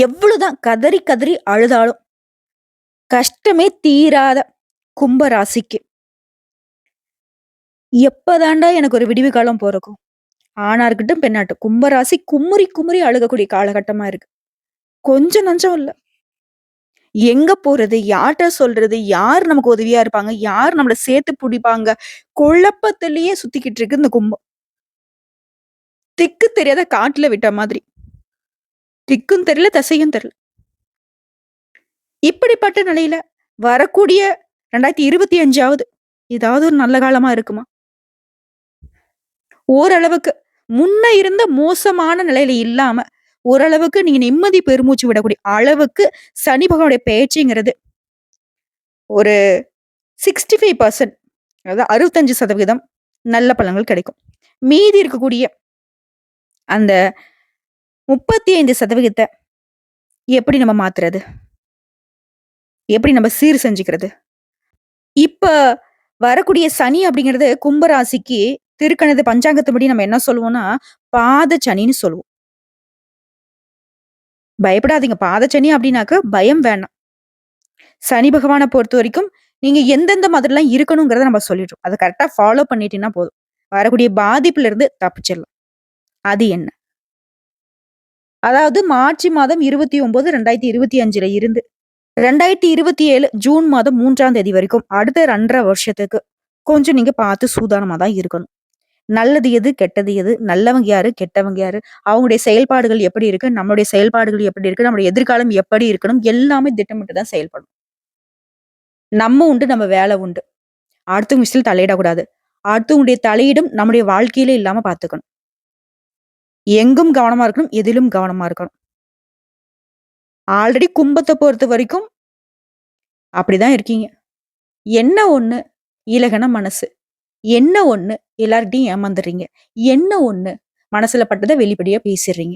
எவ்வளவுதான் கதறி கதறி அழுதாலும் கஷ்டமே தீராத கும்ப ராசிக்கு எப்பதாண்டா எனக்கு ஒரு விடிவு காலம் பொறக்கும்? ஆணா இருக்கட்டும், பெண்ணாகட்டும் கும்ப ராசி குமுறி குமுறி அழுகக்கூடிய காலகட்டமா இருக்கு. கொஞ்சம் நஞ்சம் இல்ல. எங்க போறது? யார்ட்ட சொல்றது? யார் நமக்கு உதவியா இருப்பாங்க? யார் நம்மள சேர்த்து புடிப்பாங்க? குழப்பத்திலேயே சுத்திக்கிட்டு இருக்கு இந்த கும்பம். திக்கு தெரியாத காட்டுல விட்ட மாதிரி. திக்கும் தெரியல, திசையும் தெரியல. இப்படிப்பட்ட நிலையில வரக்கூடிய 2025 ஏதாவது ஒரு நல்ல காலமா இருக்குமா? ஓரளவுக்கு முன்ன இருந்த மோசமான நிலையில இல்லாம, ஓரளவுக்கு நீங்க நிம்மதி பெருமூச்சு விடக்கூடிய அளவுக்கு சனி பகவானுடைய பெயர்ச்சிங்கிறது ஒரு 65% அதாவது 65% நல்ல பலன்கள் கிடைக்கும். மீதி இருக்கக்கூடிய அந்த 35% எப்படி நம்ம மாத்துறது? எப்படி நம்ம சீர் செஞ்சுக்கிறது? இப்ப வரக்கூடிய சனி அப்படிங்கிறது கும்ப ராசிக்கு திருக்கணித பஞ்சாங்கத்தின்படி நம்ம என்ன சொல்லுவோம்னா, பாத சனின்னு சொல்லுவோம். பயப்படாதீங்க. பாதச்சனி அப்படின்னாக்க பயம் வேணாம். சனி பகவான பொறுத்தவரைக்கும், நீங்க எந்தெந்த மாதிரிலாம் இருக்கணுங்கிறத நம்ம சொல்லிடுறோம். அத கரெக்ட்டா ஃபாலோ பண்ணிட்டீங்கன்னா போதும். வரக்கூடிய பாதிப்புல இருந்து தப்பிச்சிடலாம். அது என்ன? அதாவது மார்ச் மாதம் 29, 2025ல இருந்து 2027 ஜூன் மாதம் 3ஆம் தேதி வரைக்கும் அடுத்த 2 1/2 வருஷத்துக்கு கொஞ்சம் நீங்க பார்த்து சூதானமா தான் இருக்கணும். நல்லது எது? கெட்டது எது? நல்லவங்க யாரு? கெட்டவங்க யாரு? அவங்களுடைய செயல்பாடுகள் எப்படி இருக்கு? நம்மளுடைய செயல்பாடுகள் எப்படி இருக்கு? நம்முடைய எதிர்காலம் எப்படி இருக்கணும்? எல்லாமே திட்டமிட்டு தான் செயல்படணும். நம்ம உண்டு, நம்ம வேலை உண்டு. அடுத்தவங்க விஷயத்துல தலையிடக்கூடாது. அடுத்தவங்களுடைய தலையீடும் நம்முடைய வாழ்க்கையில இல்லாம பார்த்துக்கணும். எங்கும் கவனமா இருக்கணும். எதிலும் கவனமா இருக்கணும். ஆல்ரெடி கும்பத்த பொறுத்த வரைக்கும் அப்படிதான் இருக்கீங்க. என்ன ஒண்ணு இலகன மனசு. என்ன ஒண்ணு எல்லார்கிட்டயும் ஏமாந்துடுறீங்க. என்ன ஒண்ணு மனசுல பட்டத வெளிப்படையா பேசிடுறீங்க.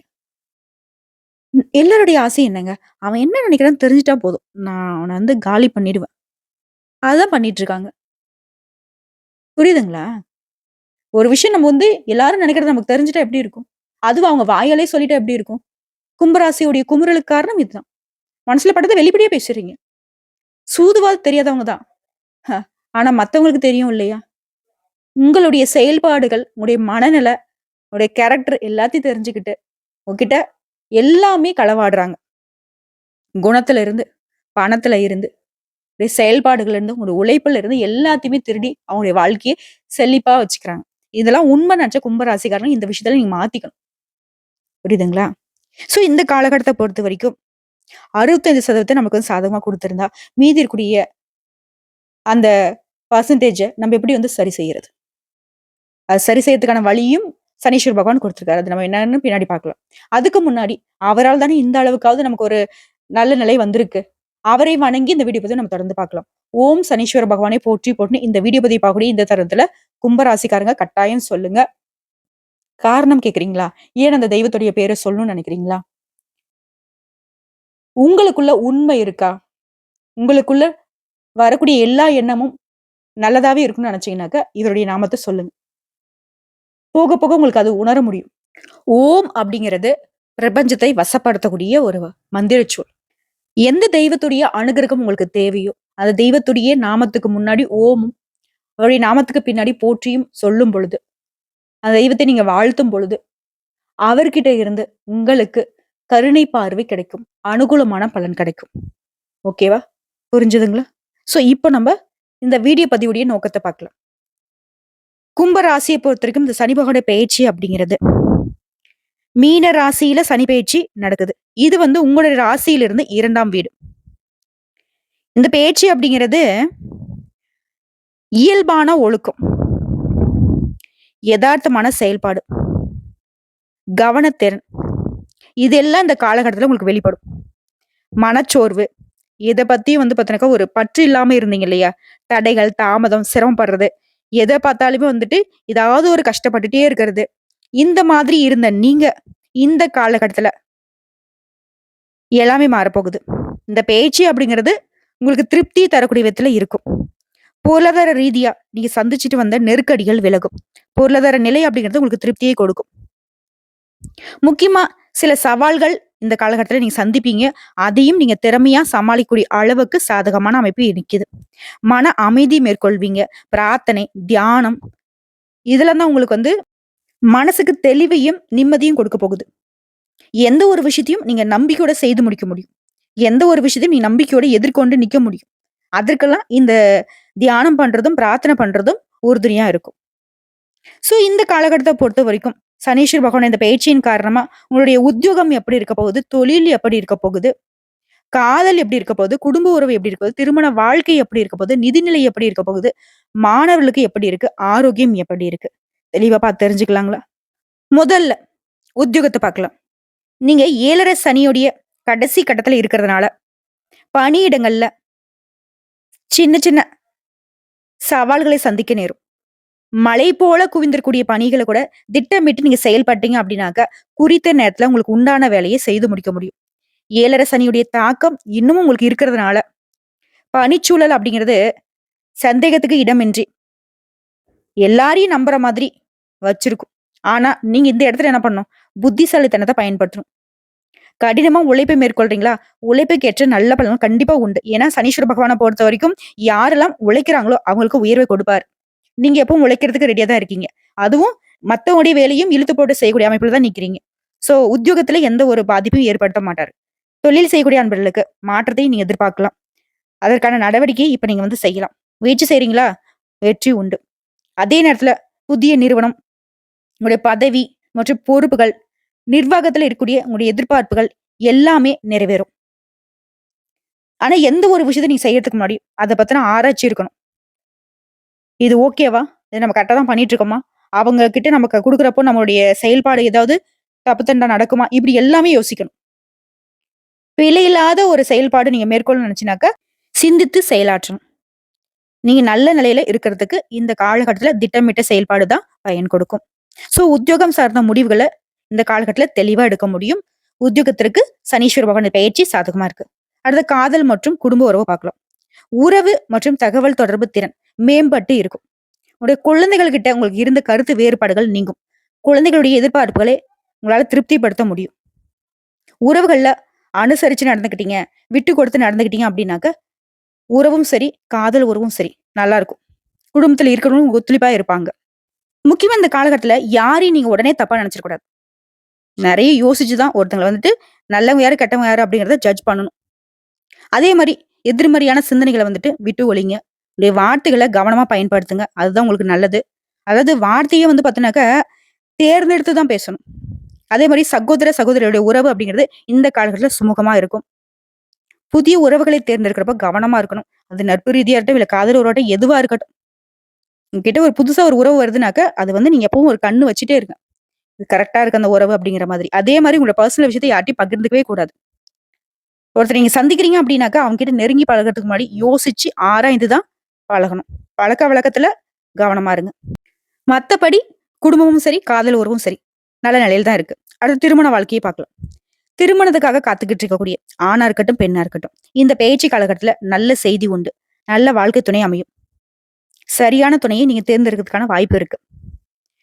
எல்லாருடைய ஆசையும் என்னங்க? அவன் என்ன நினைக்கிறான்னு தெரிஞ்சுட்டா போதும். நான் அவன வந்து காலி பண்ணிடுவேன். அதுதான் பண்ணிட்டு இருக்காங்க. புரியுதுங்களா? ஒரு விஷயம் நம்ம வந்து எல்லாரும் நினைக்கிறது நமக்கு தெரிஞ்சுட்டா எப்படி இருக்கும்? அதுவும் அவங்க வாயாலே சொல்லிட்டா எப்படி இருக்கும்? கும்பராசியுடைய குமுறலுக்கு காரணம் இதுதான். மனசுல பட்டத வெளிப்படையா பேசுறீங்க. சூதுவாது தெரியாதவங்க தான். ஹ. ஆனா மத்தவங்களுக்கு தெரியும் இல்லையா? உங்களுடைய செயல்பாடுகள், உங்களுடைய மனநிலை, உங்களுடைய கேரக்டர் எல்லாத்தையும் தெரிஞ்சுக்கிட்டு, உங்ககிட்ட எல்லாமே களவாடுறாங்க. குணத்துல இருந்து, பணத்துல இருந்து, உங்களுடைய செயல்பாடுகள்ல இருந்து, உங்களுடைய உழைப்புல இருந்து எல்லாத்தையுமே திருடி அவங்களுடைய வாழ்க்கைய செழிப்பா வச்சுக்கிறாங்க. இதெல்லாம் உண்மை நினைச்ச கும்பராசிக்காரங்க இந்த விஷயத்துல நீங்க மாத்திக்கணும். புரியுதுங்களா? சோ இந்த காலகட்டத்த பொறுத்த வரைக்கும் 65% நமக்கு வந்து சாதகமா குடுத்திருந்தா, மீதி இருக்கக்கூடிய அந்த பெர்சன்டேஜ நம்ம எப்படி வந்து சரி செய்யறது? அது சரி செய்யறதுக்கான வழியும் சனீஸ்வர பகவான் குடுத்திருக்காரு. அது நம்ம என்னன்னு பின்னாடி பார்க்கலாம். அதுக்கு முன்னாடி அவரால் தானே இந்த அளவுக்காவது நமக்கு ஒரு நல்ல நிலை வந்திருக்கு. அவரை வணங்கி இந்த வீடியோ பதிவ நம்ம தொடர்ந்து பார்க்கலாம். ஓம் சனீஸ்வர பகவானை போற்றி போற்றின்னு இந்த வீடியோ பதிவு பார்க்கக்கூடிய இந்த தருணத்துல கும்பராசிக்காரங்க கட்டாயம் சொல்லுங்க. காரணம் கேட்கிறீங்களா? ஏன் அந்த தெய்வத்துடைய பேர சொல்லணும்னு நினைக்கிறீங்களா? உங்களுக்குள்ள உண்மை இருக்கா? உங்களுக்குள்ள வரக்கூடிய எல்லா எண்ணமும் நல்லதாவே இருக்கும்னு நினைச்சீங்கன்னாக்க, இவருடைய நாமத்த சொல்லுங்க. போக போக உங்களுக்கு அது உணர முடியும். ஓம் அப்படிங்கிறது பிரபஞ்சத்தை வசப்படுத்தக்கூடிய ஒரு மந்திர சொல். எந்த தெய்வத்துடைய அனுகிரகம் உங்களுக்கு தேவையோ, அந்த தெய்வத்துடைய நாமத்துக்கு முன்னாடி ஓமும், அவருடைய நாமத்துக்கு பின்னாடி போற்றியும் சொல்லும் பொழுது, அந்த தெய்வத்தை நீங்க வாழ்த்தும் பொழுது, அவர்கிட்ட இருந்து உங்களுக்கு கருணை பார்வை கிடைக்கும். அனுகூலமான பலன் கிடைக்கும். ஓகேவா? புரிஞ்சுதுங்களா? சோ இப்போ நம்ம இந்த வீடியோ பதிவுடைய நோக்கத்த பார்க்கலாம். கும்ப ராசியை பொறுத்தவரைக்கும் இந்த சனி பகவானுடைய பெயர்ச்சி அப்படிங்கிறது மீன ராசியில சனி பெயர்ச்சி நடக்குது. இது வந்து உங்களுடைய ராசியிலிருந்து 2ஆம் வீடு. இந்த பெயர்ச்சி அப்படிங்கிறது இயல்பான ஒழுக்கம், யதார்த்தமான செயல்பாடு, கவனத்திறன் இதெல்லாம் இந்த காலகட்டத்துல உங்களுக்கு வெளிப்படும். மனச்சோர்வு இத பத்தியும் வந்து பாத்தீங்கன்னாக்கா ஒரு பற்று இல்லாம இருந்தீங்க இல்லையா? தடைகள், தாமதம், சிரமப்படுறது, எத பார்த்தாலுமே வந்துட்டு ஏதாவது ஒரு கஷ்டப்பட்டுட்டே இருக்கிறது. இந்த மாதிரி இருந்த நீங்க இந்த காலகட்டத்துல எல்லாமே மாறப்போகுது. இந்த பேச்சு அப்படிங்கிறது உங்களுக்கு திருப்தி தரக்கூடிய விதத்துல இருக்கும். பொருளாதார ரீதியா நீங்க சந்திச்சுட்டு வந்த நெருக்கடிகள் விலகும். பொருளாதார நிலை அப்படிங்கிறது உங்களுக்கு திருப்தியை கொடுக்கும். முக்கியமா சில சவால்கள் இந்த காலகட்டத்துல நீங்க சந்திப்பீங்க. அதையும் நீங்க திறமையா சமாளிக்கக்கூடிய அளவுக்கு சாதகமான அமைப்பு நிக்குது. மன அமைதி மேற்கொள்வீங்க. பிரார்த்தனை, தியானம் இதெல்லாம் தான் உங்களுக்கு மனசுக்கு தெளிவையும், நிம்மதியும் கொடுக்க போகுது. எந்த ஒரு விஷயத்தையும் நீங்க நம்பிக்கையோட செய்து முடிக்க முடியும். எந்த ஒரு விஷயத்தையும் நீங்க நம்பிக்கையோட எதிர்கொண்டு நிக்க முடியும். அதற்கெல்லாம் இந்த தியானம் பண்றதும், பிரார்த்தனை பண்றதும் உறுதுணையா இருக்கும். இந்த காலகட்டத்த பொறுத்தவரைக்கும், சனீஸ்வர பகவான் இந்த பயிற்சியின் காரணமா உங்களுடைய உத்தியோகம் எப்படி இருக்க போகுது? தொழில் எப்படி இருக்க போகுது? காதல் எப்படி இருக்க போகுது? குடும்ப உறவு எப்படி இருக்க போகுது? திருமண வாழ்க்கை எப்படி இருக்க போகுது? நிதிநிலை எப்படி இருக்க போகுது? மாணவர்களுக்கு எப்படி இருக்கு? ஆரோக்கியம் எப்படி இருக்கு? தெளிவா பார்த்து தெரிஞ்சுக்கலாங்களா? முதல்ல உத்தியோகத்த பார்க்கலாம். நீங்க 7:30 சனியுடைய கடைசி கட்டத்துல இருக்கிறதுனால, பணியிடங்கள்ல சின்ன சின்ன சவால்களை சந்திக்க நேரும். மலை போல குவிந்திருக்கக்கூடிய பணிகள கூட திட்டமிட்டு நீங்க செயல்பட்டீங்க அப்படின்னாக்க, குறித்த நேரத்துல உங்களுக்கு உண்டான வேலைய செய்து முடிக்க முடியும். 7:30 சனியுடைய தாக்கம் இன்னமும் உங்களுக்கு இருக்கிறதுனால, பணிச்சூழல் அப்படிங்கிறது சந்தேகத்துக்கு இடமின்றி எல்லாரையும் நம்புற மாதிரி வச்சிருக்கும். ஆனா, நீங்க இந்த இடத்துல என்ன பண்ணணும்? புத்திசாலித்தனத்த பயன்படுத்தணும். கடினமா உழைப்பை மேற்கொள்றீங்களா? உழைப்புக்கேற்ற நல்ல பலன் கண்டிப்பா உண்டு. ஏன்னா, சனீஸ்வர பகவான பொறுத்தவரைக்கும் யாரெல்லாம் உழைக்கிறாங்களோ அவங்களுக்கு உயர்வை கொடுப்பார். நீங்க எப்பவும் உழைக்கிறதுக்கு ரெடியா தான் இருக்கீங்க. அதுவும் மத்தவங்களுடைய வேலையும் இழுத்து போட்டு செய்யக்கூடிய அமைப்புல தான் நிக்கிறீங்க. உத்தியோகத்துல எந்த ஒரு பாதிப்பும் ஏற்படுத்த மாட்டாரு. தொழில் செய்யக்கூடிய அன்பர்களுக்கு மாற்றத்தை நீங்க எதிர்பார்க்கலாம். அதற்கான நடவடிக்கையை இப்ப நீங்க செய்யலாம். முயற்சி செய்றீங்களா? வெற்றி உண்டு. அதே நேரத்துல புதிய நிறுவனம், உங்களுடைய பதவி மற்றும் பொறுப்புகள், நிர்வாகத்துல இருக்கக்கூடிய உங்களுடைய எதிர்பார்ப்புகள் எல்லாமே நிறைவேறும். ஆனா எந்த ஒரு விஷயத்த நீங்க செய்யறதுக்கு முன்னாடி அத பத்தின ஆராய்ச்சி இருக்கணும். இது ஓகேவா? இத நம்ம கரெக்ட்டா தான் பண்ணிட்டு இருக்கோமா? அவங்க கிட்ட நமக்கு குடுக்குறப்போ நம்மளுடைய செயல்பாடு ஏதாவது தப்பு தண்டா நடக்குமா? இப்படி எல்லாமே யோசிக்கணும். பிழையில்லாத ஒரு செயல்பாடு நீங்க மேற்கொள்ளணும்னு நினைச்சீனாக்க, சிந்தித்து செயலாற்றணும். நீங்க நல்ல நிலையில இருக்கிறதுக்கு இந்த காலகட்டத்துல திட்டமிட்ட செயல்பாடு தான் பயன் கொடுக்கும். உத்தியோகம் சார்ந்த முடிவுகள இந்த காலகட்டத்துல தெளிவா எடுக்க முடியும். உத்தியோகத்திற்கு சனீஸ்வர பகவான் பயிற்சி சாதகமா இருக்கு. அடுத்து காதல் மற்றும் குடும்ப உறவு பார்க்கலாம். உறவு மற்றும் தகவல் தொடர்பு திறன் மேம்பட்டு இருக்கும். உங்களுடைய குழந்தைகள் கிட்ட உங்களுக்கு இருந்த கருத்து வேறுபாடுகள் நீங்கும். குழந்தைகளுடைய எதிர்பார்ப்புகளை உங்களால திருப்திப்படுத்த முடியும். உறவுகள்ல அனுசரிச்சு நடந்துக்கிட்டீங்க, விட்டு கொடுத்து நடந்துக்கிட்டீங்க அப்படின்னாக்க, உறவும் சரி, காதல் உறவும் சரி நல்லா இருக்கும். குடும்பத்துல இருக்கிறவங்க ஒத்துழைப்பா இருப்பாங்க. முக்கியமா இந்த காலகட்டத்துல யாரையும் நீங்க உடனே தப்பா நினைச்சிட கூடாது. நிறைய யோசிச்சுதான் ஒருத்தங்களை நல்லவங்க யாரு, கெட்டவங்க யாரு அப்படிங்கிறத ஜட்ஜ் பண்ணணும். அதே மாதிரி எதிர்மறையான சிந்தனைகளை விட்டு ஒழிங்க. உடைய வார்த்தைகளை கவனமா பயன்படுத்துங்க. அதுதான் உங்களுக்கு நல்லது. அதாவது வார்த்தையே பாத்தீங்கன்னாக்க தேர்ந்தெடுத்து தான் பேசணும். அதே மாதிரி சகோதர சகோதரியுடைய உறவு அப்படிங்கிறது இந்த காலகட்டத்துல சுமூகமா இருக்கும். புதிய உறவுகளை தேர்ந்தெடுக்கிறப்ப கவனமா இருக்கணும். அது நட்பு ரீதியா இருக்கட்டும், இல்ல காதல் உறவாட்டம் எதுவா இருக்கட்டும். உங்ககிட்ட ஒரு புதுசா ஒரு உறவு வருதுனாக்க, அது நீங்க எப்பவும் ஒரு கண்ணு வச்சுட்டே இருங்க. இது கரெக்ட்டா இருக்கு அந்த உறவு அப்படிங்கிற மாதிரி. அதே மாதிரி உங்களோட பர்சனல் விஷயத்த யார்ட்டயும் பகிர்ந்துக்கவே கூடாது. ஒருத்தர் நீங்க சந்திக்கிறீங்க அப்படின்னாக்கா, அவங்க கிட்ட நெருங்கி பழகுறதுக்கு முன்னாடி யோசிச்சு ஆராய்ந்து தான் பழகணும். பழக்க வழக்கத்துல கவனமா இருங்க. மத்தபடி குடும்பமும் சரி, காதல் உறவும் சரி, நல்ல நிலையில தான் இருக்கு. அடுத்து திருமண வாழ்க்கையை பார்க்கலாம். திருமணத்துக்காக காத்துக்கிட்டு இருக்கக்கூடிய ஆணா இருக்கட்டும், பெண்ணா இருக்கட்டும். இந்த பயிற்சி காலகட்டத்துல நல்ல செய்தி உண்டு. நல்ல வாழ்க்கை துணை அமையும். சரியான துணையை நீங்க தேர்ந்தெடுக்கிறதுக்கான வாய்ப்பு இருக்கு.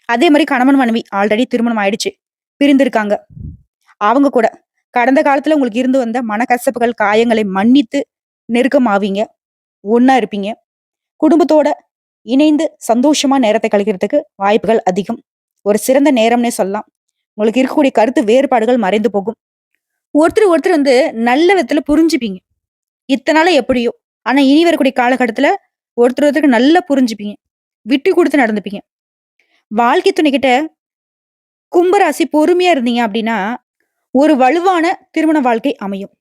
அதே மாதிரி கணவன் மனைவி ஆல்ரெடி திருமணம் ஆயிடுச்சு, பிரிந்திருக்காங்க. அவங்க கூட கடந்த காலத்துல உங்களுக்கு இருந்து வந்த மனக்கசப்புகள், காயங்களை மன்னித்து நெருக்கமாவீங்க. ஒண்ணா இருப்பீங்க. குடும்பத்தோட இணைந்து சந்தோஷமா நேரத்தை கழிக்கிறதுக்கு வாய்ப்புகள் அதிகம். ஒரு சிறந்த நேரம்னே சொல்லலாம். உங்களுக்கு இருக்கக்கூடிய கருத்து வேறுபாடுகள் மறைந்து போகும். ஒருத்தர் ஒருத்தர் நல்ல விதத்துல புரிஞ்சுப்பீங்க. இத்தனால எப்படியோ, ஆனா இனி வரக்கூடிய காலகட்டத்துல ஒருத்தர் ஒருத்தருக்கு நல்லா புரிஞ்சுப்பீங்க. விட்டு கொடுத்து நடந்துப்பீங்க. வாழ்க்கை துணைக்கிட்ட கும்பராசி பொறுமையா இருந்தீங்க அப்படின்னா, ஒரு வலுவான திருமண வாழ்க்கை அமையும்.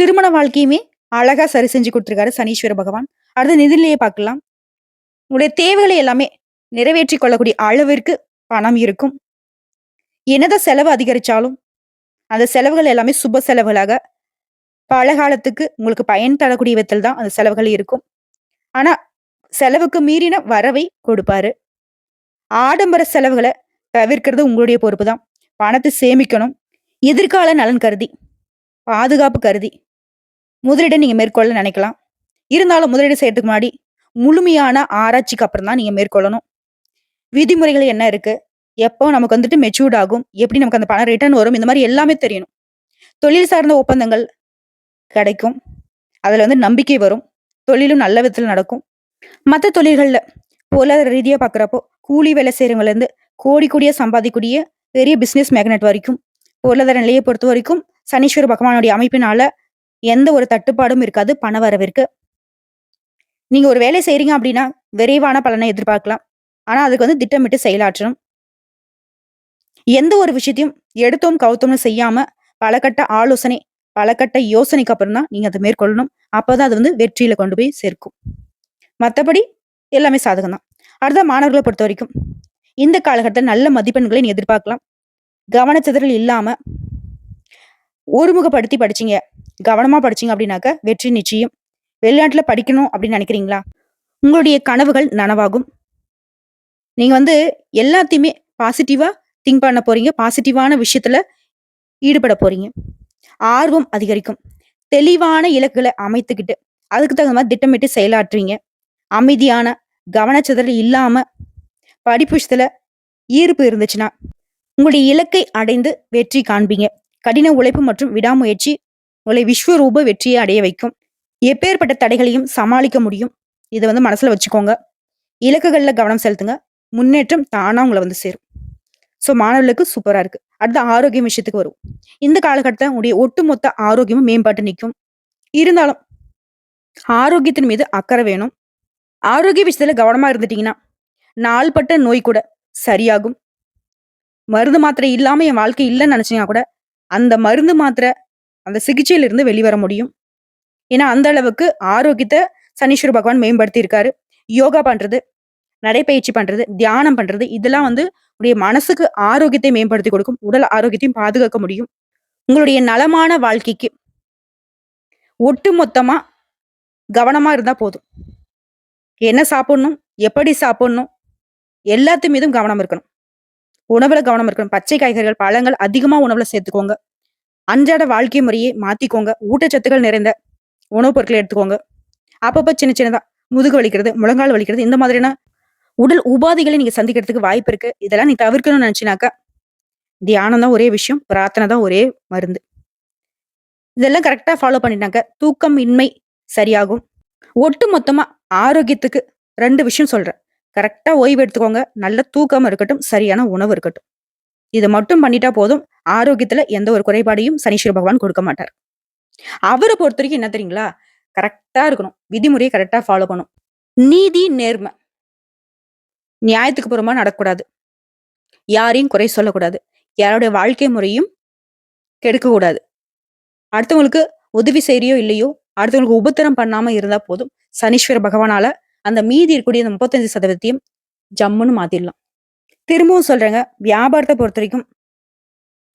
திருமண வாழ்க்கையுமே அழகா சரி செஞ்சு கொடுத்திருக்காரு சனீஸ்வர பகவான். அடுத்து நிதிநிலையை பார்க்கலாம். உங்களுடைய தேவைகளை எல்லாமே நிறைவேற்றிக் கொள்ளக்கூடிய அளவிற்கு பணம் இருக்கும். என்னதான் செலவு அதிகரிச்சாலும், அந்த செலவுகள் எல்லாமே சுப செலவுகளாக பல காலத்துக்கு உங்களுக்கு பயன் தரக்கூடிய விதத்தில் தான் அந்த செலவுகள் இருக்கும். ஆனா செலவுக்கு மீறின வரவை கொடுப்பாரு. ஆடம்பர செலவுகளை தவிர்க்கிறது உங்களுடைய பொறுப்பு தான். பணத்தை சேமிக்கணும். எதிர்கால நலன் கருதி, பாதுகாப்பு கருதி முதலீடு நீங்க மேற்கொள்ள நினைக்கலாம். இருந்தாலும் முதலீடு செய்யறதுக்கு முன்னாடி முழுமையான ஆராய்ச்சிக்கு அப்புறம் தான் நீங்க மேற்கொள்ளணும். விதிமுறைகள் என்ன இருக்கு? எப்போ நமக்கு வந்துட்டு மெச்சூர்ட் ஆகும், எப்படி நமக்கு அந்த பணம் ரிட்டர்ன் வரும், இந்த மாரி எல்லாமே தெரியணும். தொழில் சார்ந்த ஒப்பந்தங்கள் கிடைக்கும். அதுல வந்து நம்பிக்கை வரும். தொழிலும் நல்ல விதத்துல நடக்கும். மத்த தொழில்கள்ல பொருளாதார ரீதியா பார்க்குறப்போ, கூலி வேலை செய்றவங்கலேருந்து கோடி கோடியா சம்பாதிக்கக்கூடிய பெரிய பிசினஸ் மேக்னட் வரைக்கும், பொருளாதார நிலையை பொறுத்தவரைக்கும் சனீஸ்வர பகவானுடைய அமைப்பினால எந்த ஒரு தட்டுப்பாடும் இருக்காது பண வரவிற்கு. நீங்க ஒரு வேலை செய்றீங்க அப்படின்னா, விரைவான பலனை எதிர்பார்க்கலாம். ஆனா, அதுக்கு வந்து திட்டமிட்டு செயலாற்றணும். எந்த ஒரு விஷயத்தையும் எடுத்தோம் கவுத்தோம்னு செய்யாம, பலகட்ட ஆலோசனை, பலகட்ட யோசனைக்கு அப்புறம் தான் நீங்க அத மேற்கொள்ளணும். அப்பதான் அது வந்து வெற்றியில கொண்டு போய் சேர்க்கும். மத்தபடி எல்லாமே சாதகம் தான். அடுத்த மாணவர்கள பொறுத்தவரைக்கும், இந்த காலகட்டத்துல நல்ல மதிப்பெண்களை நீ எதிர்பார்க்கலாம். கவனச்சிதறல் இல்லாம ஒருமுகப்படுத்தி படிச்சீங்க, கவனமா படிச்சீங்க அப்படின்னாக்க வெற்றி நிச்சயம். வெளிநாட்டுல படிக்கணும் அப்படின்னு நினைக்கிறீங்களா? உங்களுடைய கனவுகள் நனவாகும். நீங்க வந்து எல்லாத்தையுமே பாசிட்டிவா திங்க் பண்ண போறீங்க. பாசிட்டிவான விஷயத்துல ஈடுபட போறீங்க. ஆர்வம் அதிகரிக்கும். தெளிவான இலக்குகள அமைத்துக்கிட்டு, அதுக்கு தகுந்த மாரி திட்டமிட்டு செயலாற்றுவீங்க. அமைதியான, கவனச்சிதறல் இல்லாம படிப்பு விஷயத்துல ஈர்ப்பு இருந்துச்சுன்னா, உங்களுடைய இலக்கை அடைந்து வெற்றி காண்பீங்க. கடின உழைப்பு மற்றும் விடாமுயற்சி உங்களை விஸ்வரூப வெற்றியை அடைய வைக்கும். எப்பேற்பட்ட தடைகளையும் சமாளிக்க முடியும். இத வந்து மனசுல வச்சுக்கோங்க. இலக்குகள்ல கவனம் செலுத்துங்க. முன்னேற்றம் தானா உங்கள வந்து சேரும். ஸோ மாணவர்களுக்கு சூப்பரா இருக்கு. அடுத்து ஆரோக்கியம் விஷயத்துக்கு வருவோம். இந்த காலகட்டத்துல உங்களுடைய ஒட்டுமொத்த ஆரோக்கியமும் மேம்பட்டு நிக்கும். இருந்தாலும் ஆரோக்கியத்தின் மீது அக்கறை வேணும். ஆரோக்கிய விஷயத்துல கவனமா இருந்துட்டீங்கன்னா, நாள்பட்ட நோய் கூட சரியாகும். மருந்து மாத்திரை இல்லாம என் வாழ்க்கை இல்லன்னு நினைச்சீங்கன்னா கூட, அந்த மருந்து மாத்திரை, அந்த சிகிச்சையில இருந்து வெளிவர முடியும். ஏன்னா, அந்த அளவுக்கு ஆரோக்கியத்த சனீஸ்வர பகவான் மேம்படுத்தி இருக்காரு. யோகா பண்றது, நடைப்பயிற்சி பண்றது, தியானம் பண்றது, இதெல்லாம் வந்து உடைய மனசுக்கு ஆரோக்கியத்தை மேம்படுத்தி கொடுக்கும். உடல் ஆரோக்கியத்தையும் பாதுகாக்க முடியும். உங்களுடைய நலமான வாழ்க்கைக்கு ஒட்டுமொத்தமா கவனமா இருந்தா போதும். என்ன சாப்பிடணும்? எப்படி சாப்பிடணும்? எல்லாத்து மீதும் கவனம் இருக்கணும். உணவுல கவனம் இருக்கணும். பச்சை காய்கறிகள், பழங்கள் அதிகமா உணவுல சேர்த்துக்கோங்க. அன்றாட வாழ்க்கை முறையை மாத்திக்கோங்க. ஊட்டச்சத்துக்கள் நிறைந்த உணவுப் பொருட்களை எடுத்துக்கோங்க. அப்பப்ப சின்ன சின்னதா முதுகு வலிக்கிறது, முழங்கால் வலிக்கிறது, இந்த மாதிரியான உடல் உபாதைகளை நீங்க சந்திக்கிறதுக்கு வாய்ப்பு இருக்கு. இதெல்லாம் நீ தவிர்க்கணும்னு நினைச்சினாக்கா, தியானம் தான் ஒரே விஷயம். பிரார்த்தனை தான் ஒரே மருந்து. இதெல்லாம் கரெக்ட்டா ஃபாலோ பண்ணிட்டாங்க. தூக்கம் இன்மை சரியாகும். ஒட்டு மொத்தமா ஆரோக்கியத்துக்கு 2 விஷயம் சொல்றேன். கரெக்ட்டா ஓய்வு எடுத்துக்கோங்க. நல்ல தூக்கம் இருக்கட்டும், சரியான உணவு இருக்கட்டும். இத மட்டும் பண்ணிட்டா போதும். ஆரோக்கியத்துல எந்த ஒரு குறைபாடையும் சனீஸ்வர பகவான் கொடுக்க மாட்டார். அவர பொறுத்தவரைக்கும் என்ன தெரியுங்களா? கரெக்ட்டா இருக்கணும். விதிமுறைய கரெக்ட்டா ஃபாலோ பண்ணணும். நீதி, நேர்மை. நியாயத்துக்கு புறம்பா நடக்கக்கூடாது. யாரையும் குறை சொல்லக்கூடாது. யாருடைய வாழ்க்கை முறையும் கெடுக்கக்கூடாது. அடுத்தவங்களுக்கு உதவி செய்றியோ இல்லையோ, அடுத்தவங்களுக்கு உபத்திரம் பண்ணாம இருந்தா போதும். சனீஸ்வர பகவானால அந்த மீதி இருக்கக்கூடிய அந்த 35% ஜம்முன்னு மாத்திடலாம். திரும்பவும் சொல்றேங்க, வியாபாரத்த பொறுத்தவரைக்கும்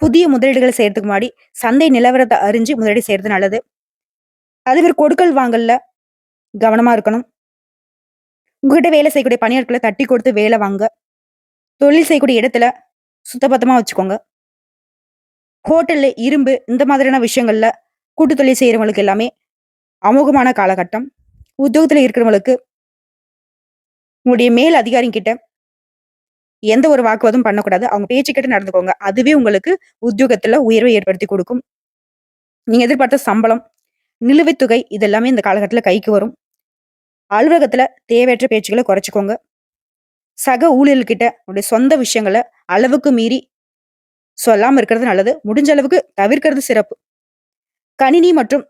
புதிய முதலீடுகள செய்யறதுக்கு முன்னாடி சந்தை நிலவரத்த அறிஞ்சு முதலீடு செய்றது நல்லது. அதே மாரி கொடுக்கல் வாங்கல்ல கவனமா இருக்கணும். உங்ககிட்ட வேலை செய்யக்கூடிய பணியாட்கள தட்டி கொடுத்து வேலை வாங்க. தொழில் செய்யக்கூடிய இடத்துல சுத்தபத்தமா வச்சுக்கோங்க. ஹோட்டல்ல இரும்பு இந்த மாதிரியான விஷயங்கள்ல கூட்டு தொழில் செய்றவங்களுக்கு எல்லாமே அமோகமான காலகட்டம். உத்தியோகத்துல இருக்கிறவங்களுக்கு உங்களுடைய மேல் அதிகாரிகிட்ட எந்த ஒரு வாக்குவாதம் பண்ணக்கூடாது. அவங்க பேச்சு கேட்டு நடந்துக்கோங்க. அதுவே உங்களுக்கு உத்தியோகத்துல உயர்வை ஏற்படுத்தி கொடுக்கும். நீங்க எதிர்பார்த்த சம்பளம், நிலுவைத் தொகை இது எல்லாமே இந்த காலகட்டத்துல கைக்கு வரும். அலுவலகத்துல தேவையற்ற பேச்சுக்கள குறைச்சுக்கோங்க. சக ஊழியர்கள்கிட்ட உங்களுடைய சொந்த விஷயங்கள அளவுக்கு மீறி சொல்லாம இருக்கிறது நல்லது. முடிஞ்ச அளவுக்கு தவிர்க்கிறது சிறப்பு. கணினி மற்றும்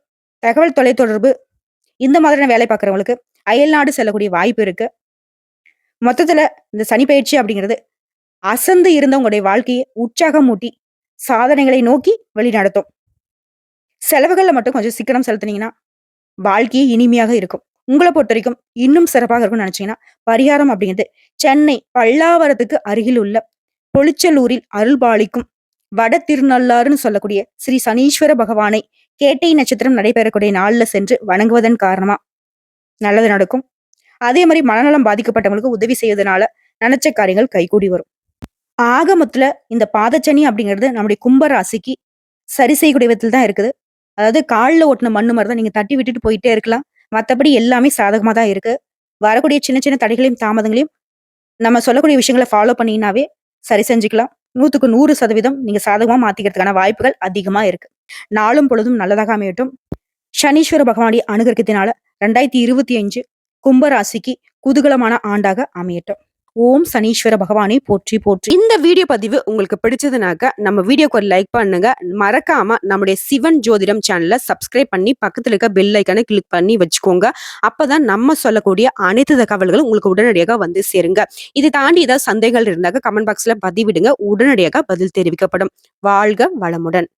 தகவல் தொலைத்தொடர்பு இந்த மாதிரியான வேலை பார்க்குறவங்களுக்கு அயல்நாடு செல்லக்கூடிய வாய்ப்பு இருக்கு. மொத்தத்துல இந்த சனி பயிற்சி அப்படிங்கிறது அசந்து இருந்த உங்களுடைய வாழ்க்கையை உற்சாகமூட்டி சாதனைகளை நோக்கி வழிநடத்தும். செலவுகள்ல மட்டும் கொஞ்சம் சிக்கனம் செலுத்துனீங்கன்னா வாழ்க்கையே இனிமையாக இருக்கும். உங்கள பொறுத்தவரைக்கும் இன்னும் சிறப்பாக இருக்கும்னு நினைச்சீங்கன்னா, பரிகாரம் அப்படிங்கிறது சென்னை பல்லாவரத்துக்கு அருகில் உள்ள பொலிச்சலூரில் அருள்பாலிக்கும் வட திருநள்ளாறுன்னு சொல்லக்கூடிய ஸ்ரீ சனீஸ்வர பகவானை கேட்டை நட்சத்திரம் நடைபெறக்கூடிய நாள்ல சென்று வணங்குவதன் காரணமா நல்லது நடக்கும். அதே மாதிரி மனநலம் பாதிக்கப்பட்டவங்களுக்கு உதவி செய்வதனால நினைச்ச காரியங்கள் கைகூடி வரும். ஆக மொத்தத்துல இந்த பாதச்சனி அப்படிங்கிறது நம்முடைய கும்ப ராசிக்கு சரி செய்யக்கூடிய விதத்தில் தான் இருக்குது. அதாவது கால்ல ஒட்டின மண்ணு மாதிரி தான் நீங்க தட்டி விட்டுட்டு போயிட்டே இருக்கலாம். மத்தபடி எல்லாமே சாதகமா தான் இருக்கு. வரக்கூடிய சின்ன சின்ன தடைகளையும் தாமதங்களையும் நம்ம சொல்லக்கூடிய விஷயங்களை ஃபாலோ பண்ணீங்கன்னாவே சரி செஞ்சுக்கலாம். 100க்கு 100% நீங்க சாதகமா மாத்திக்கிறதுக்கான வாய்ப்புகள் அதிகமா இருக்கு. நாளும் பொழுதும் நல்லதாக அமையட்டும். சனீஸ்வர பகவானுடைய அனுகிரகத்தினால 2025 கும்ப ராசிக்கு குதூகலமான ஆண்டாக அமையட்டும். ஓம் சனீஸ்வர பகவானை போற்றி போற்றி. இந்த வீடியோ பதிவு உங்களுக்கு பிடிச்சதுனாக்க நம்ம வீடியோக்கு ஒரு லைக் பண்ணுங்க. மறக்காம நம்முடைய சிவன் ஜோதிடம் சேனலை சப்ஸ்கிரைப் பண்ணி பக்கத்துல இருக்க பெல் ஐக்கானை கிளிக் பண்ணி வச்சுக்கோங்க. அப்பதான் நம்ம சொல்லக்கூடிய அனைத்து தகவல்களும் உங்களுக்கு உடனடியாக வந்து சேருங்க. இதை தாண்டி ஏதாவது சந்தேகங்கள் இருந்தாக்க கமெண்ட் பாக்ஸ்ல பதிவிடுங்க. உடனடியாக பதில் தெரிவிக்கப்படும். வாழ்க வளமுடன்.